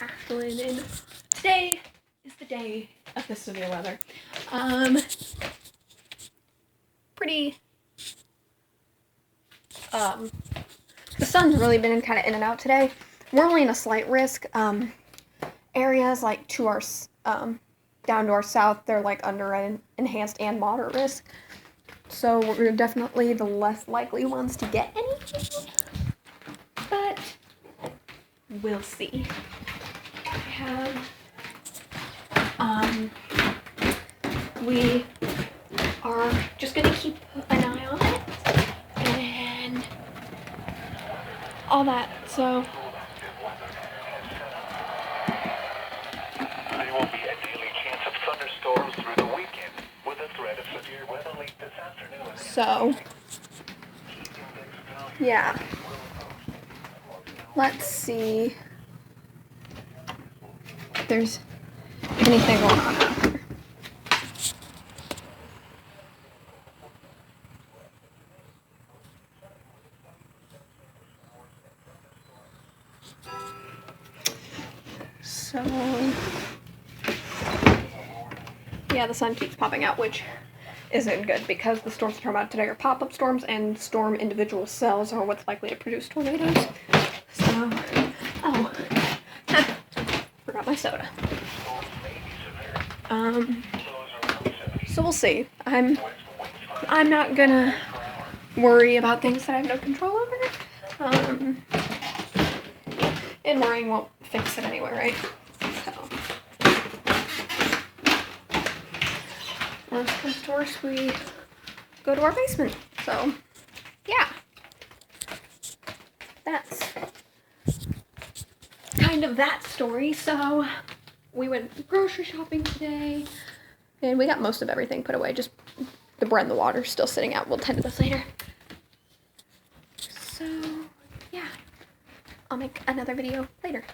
Ashlyn, and today is the day of the severe weather. Pretty, the sun's really been kind of in and out today. We're only in a slight risk. Areas like down to our south, they're like under an enhanced and moderate risk. So we're definitely the less likely ones to get anything. But we'll see. We are just gonna keep an eye on it and all that, so. There will be a daily chance of thunderstorms through the weekend with a threat of severe weather late this afternoon. So, yeah. Let's see if there's anything going on out there. So, yeah, the sun keeps popping out, which isn't good because the storms we're talking about today are pop-up storms, and storm individual cells are what's likely to produce tornadoes. So, forgot my soda. So we'll see. I'm not gonna worry about things that I have no control over. And worrying won't fix it anyway, right? So, worst comes to worst, we go to our basement. So, yeah. That's kind of that story. So, we went grocery shopping today, and we got most of everything put away. Just the bread and the water still sitting out. We'll tend to this later. So, yeah. I'll make another video later.